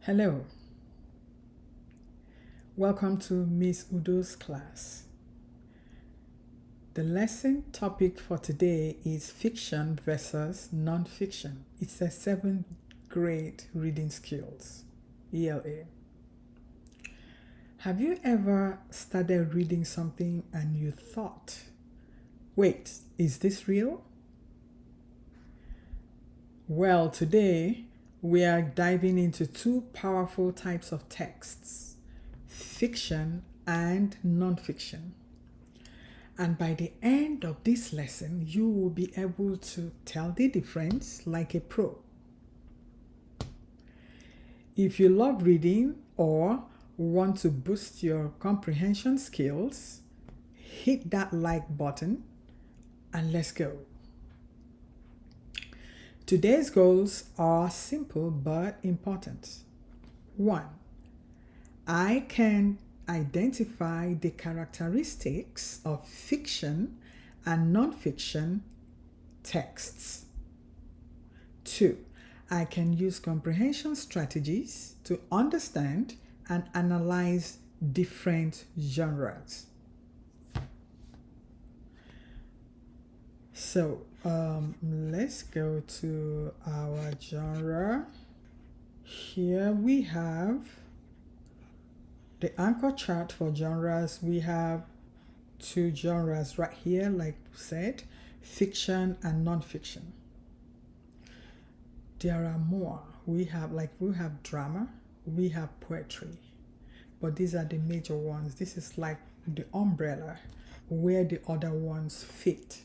Hello, welcome to Miss Uddoh's class. The lesson topic for today is fiction versus nonfiction. It's a 7th grade reading skills, ELA. Have you ever started reading something and you thought, wait, is this real? Well, today we are diving into two powerful types of texts, fiction and nonfiction. And by the end of this lesson, you will be able to tell the difference like a pro. If you love reading or want to boost your comprehension skills, hit that like button and let's go. Today's goals are simple but important. 1. I can identify the characteristics of fiction and nonfiction texts. 2. I can use comprehension strategies to understand and analyze different genres. So let's go to our genre. Here we have the anchor chart for genres. We have two genres right here, like we said, fiction and nonfiction. There are more. We have drama, we have poetry, but these are the major ones. This is like the umbrella where the other ones fit.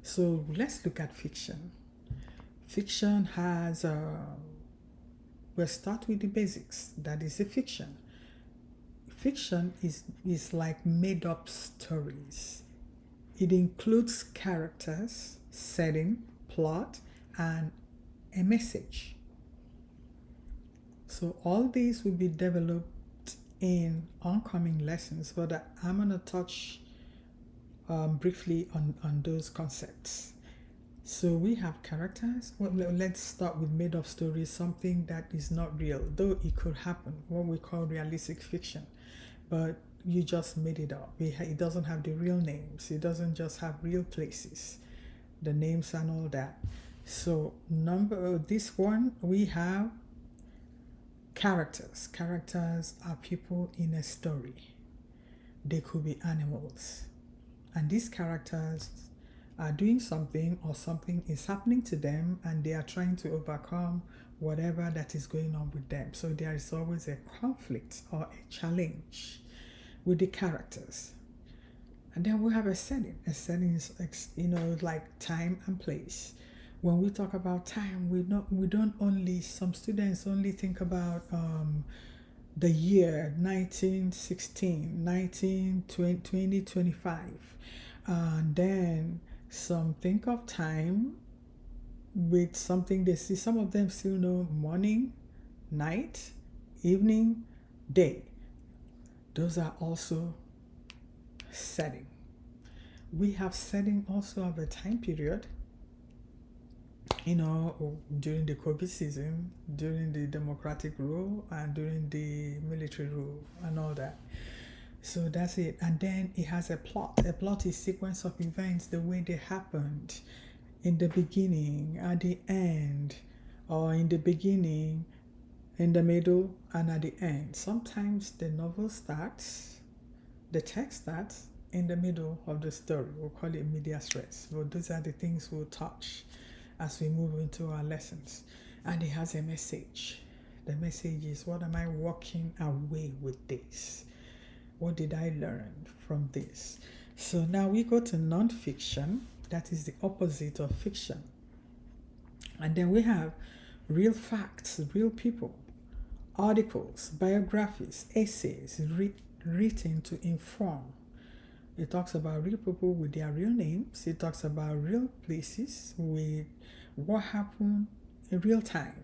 So let's look at fiction. Fiction has we'll start with the basics. That is a fiction. Fiction is like made up stories. It includes characters, setting, plot, and a message. So all these will be developed in oncoming lessons, but I'm going to touch briefly on those concepts. So we have characters. Well, let's start with made up stories, something that is not real, though it could happen, what we call realistic fiction. But you just made it up. It doesn't have the real names. It doesn't just have real places, the names and all that. So this one, we have characters. Characters are people in a story. They could be animals. And these characters are doing something, or something is happening to them, and they are trying to overcome whatever that is going on with them. So there is always a conflict or a challenge with the characters. And then we have a setting. A setting is, like time and place. When we talk about time, we don't only, some students only think about the year 1916, 2025. And then some think of time with something they see. Some of them still know morning, night, evening, day. Those are also setting. We have setting also of a time period, during the COVID season, during the democratic rule, and during the military rule and all that. So that's it. And then it has a plot. A plot is sequence of events, the way they happened in the beginning, at the end, or in the beginning, in the middle, and at the end. Sometimes the novel starts, the text starts in the middle of the story. We'll call it medias res. But those are the things we'll touch as we move into our lessons. And it has a message. The message is, what am I walking away with this? What did I learn from this? So now we go to nonfiction. That is the opposite of fiction. And then we have real facts, real people, articles, biographies, essays written to inform. It talks about real people with their real names. It talks about real places with what happened in real time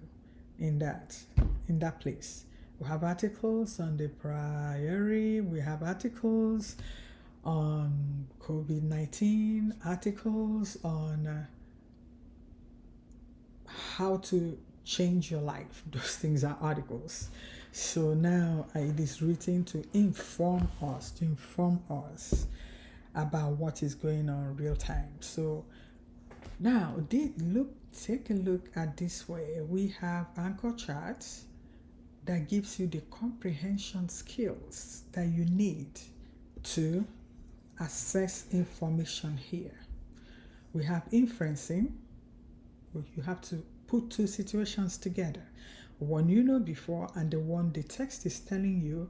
in that place. We have articles on the priory. We have articles on COVID-19, articles on how to change your life. Those things are articles. So now it is written to inform us about what is going on real time. So now take a look at this way. We have anchor charts that gives you the comprehension skills that you need to access information here. We have inferencing. You have to put two situations together, one you know before and the one the text is telling you,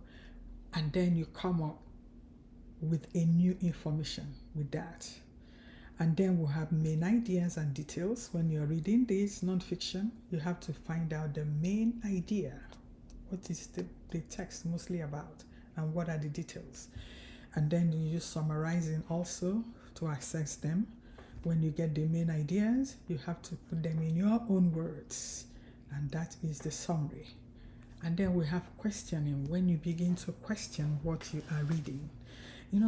and then you come up with a new information with that. And then we'll have main ideas and details. When you're reading this nonfiction, you have to find out the main idea. What is the text mostly about, and what are the details? And then you use summarizing also to access them. When you get the main ideas, you have to put them in your own words, and that is the summary. And then we have questioning. When you begin to question what you are reading,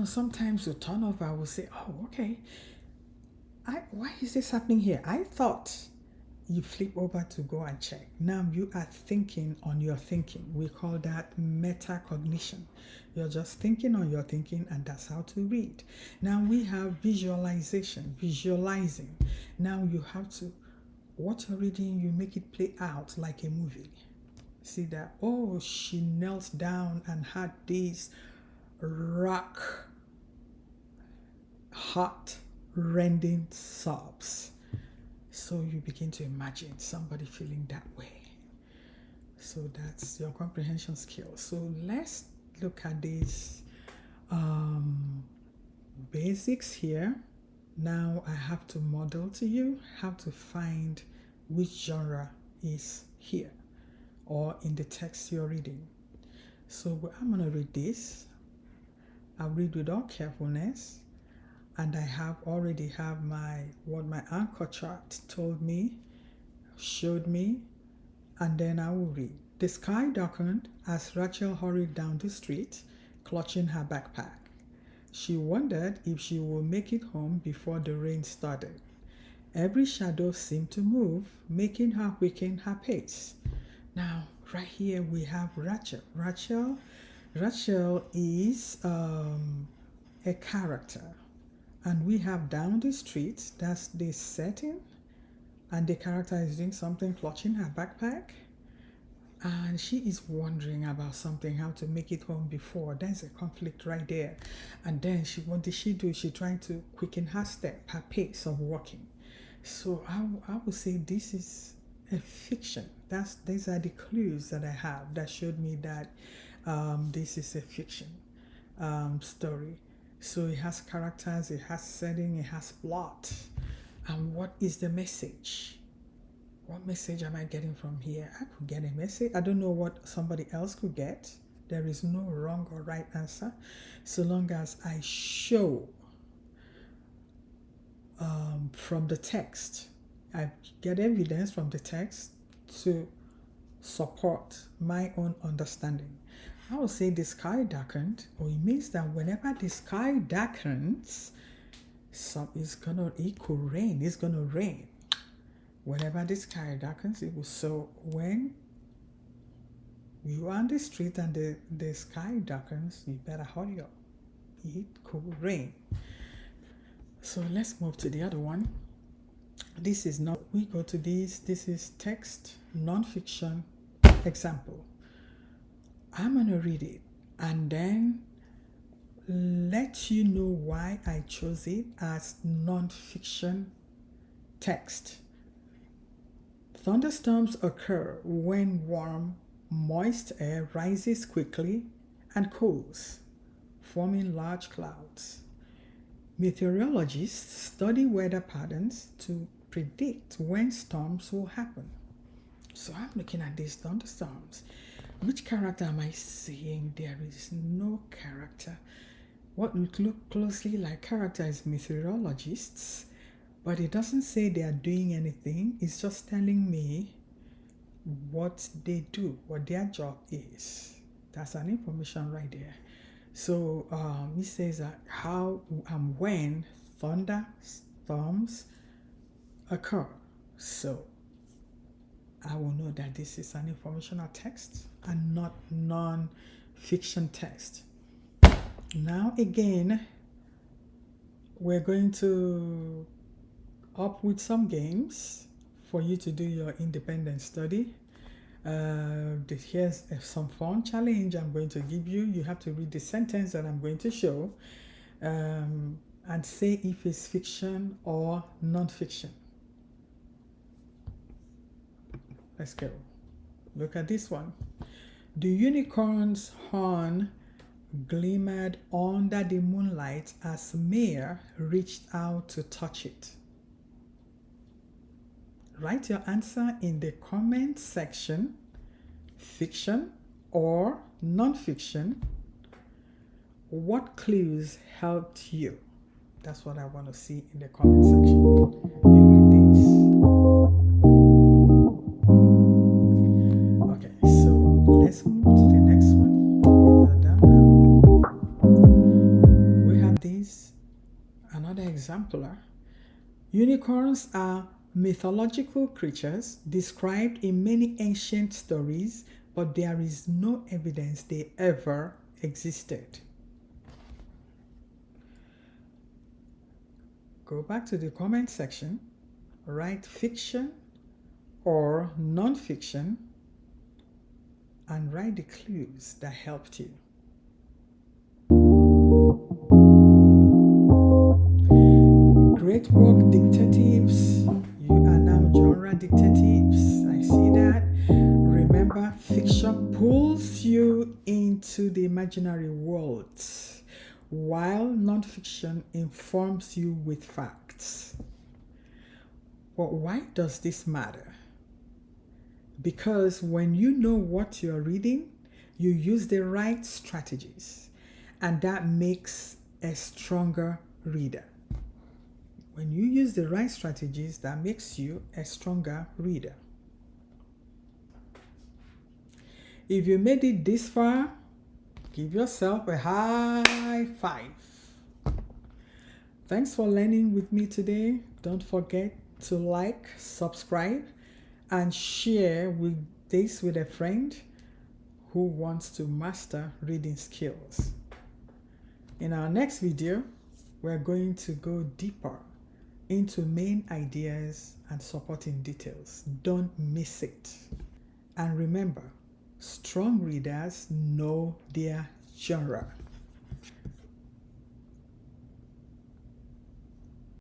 sometimes you turn over, I will say, oh, okay, why is this happening here? I thought. You flip over to go and check. Now you are thinking on your thinking. We call that metacognition. You're just thinking on your thinking, and that's how to read. Now we have visualization, visualizing. Now you have to, what you're reading, you make it play out like a movie. See that, oh, she knelt down and had these rock, heart rending sobs. So you begin to imagine somebody feeling that way. So that's your comprehension skills. So let's look at these basics here. Now I have to model to you how to find which genre is here or in the text you're reading. So I'm going to read this. I'll read with all carefulness. And I already have what my anchor chart told me, showed me, and then I will read. The sky darkened as Rachel hurried down the street, clutching her backpack. She wondered if she would make it home before the rain started. Every shadow seemed to move, making her quicken her pace. Now, right here we have Rachel. Rachel is a character. And we have down the street, that's the setting, and the character is doing something, clutching her backpack, and she is wondering about something, how to make it home before. There's a conflict right there. And then what did she do? She's trying to quicken her step, her pace of walking. So I would say this is a fiction. These are the clues that I have that showed me that this is a fiction story. So it has characters, it has setting, it has plot. And what is the message? What message am I getting from here? I could get a message. I don't know what somebody else could get. There is no wrong or right answer, so long as I show from the text. I get evidence from the text to support my own understanding. I would say the sky darkened, or it means that whenever the sky darkens, it could rain. It's gonna rain. Whenever the sky darkens, it will. So when you are on the street and the sky darkens, you better hurry up. It could rain. So let's move to the other one. This is not. We go to this. This is text nonfiction example. I'm going to read it and then let you know why I chose it as nonfiction text. Thunderstorms occur when warm, moist air rises quickly and cools, forming large clouds. Meteorologists study weather patterns to predict when storms will happen. So I'm looking at these thunderstorms. Which character am I seeing? There is no character. What look closely like character is meteorologists, but it doesn't say they are doing anything. It's just telling me what they do, what their job is. That's an information right there. So it says that how and when thunderstorms occur. So I will know that this is an informational text and not non-fiction text. Now again, we're going to up with some games for you to do your independent study. Here's some fun challenge I'm going to give you. You have to read the sentence that I'm going to show and say if it's fiction or non-fiction. Let's go. Look at this one. The unicorn's horn glimmered under the moonlight as Mare reached out to touch it. Write your answer in the comment section, fiction or non-fiction. What clues helped you? That's what I want to see in the comment section. You read these. Okay, so let's move to the next one. We have these, another exemplar. Unicorns are mythological creatures described in many ancient stories, but there is no evidence they ever existed. Go back to the comment section, write fiction or non-fiction, and write the clues that helped you. Great work, detectives. You are now genre detectives. I see that. Remember, fiction pulls you into the imaginary world, while non-fiction informs you with facts. But why does this matter? Because when you know what you're reading, you use the right strategies, and that makes a stronger reader. When you use the right strategies, that makes you a stronger reader. If you made it this far, give yourself a high five. Thanks for learning with me today. Don't forget to like, subscribe, and share this with a friend who wants to master reading skills. In our next video, we're going to go deeper into main ideas and supporting details. Don't miss it. And remember, strong readers know their genre.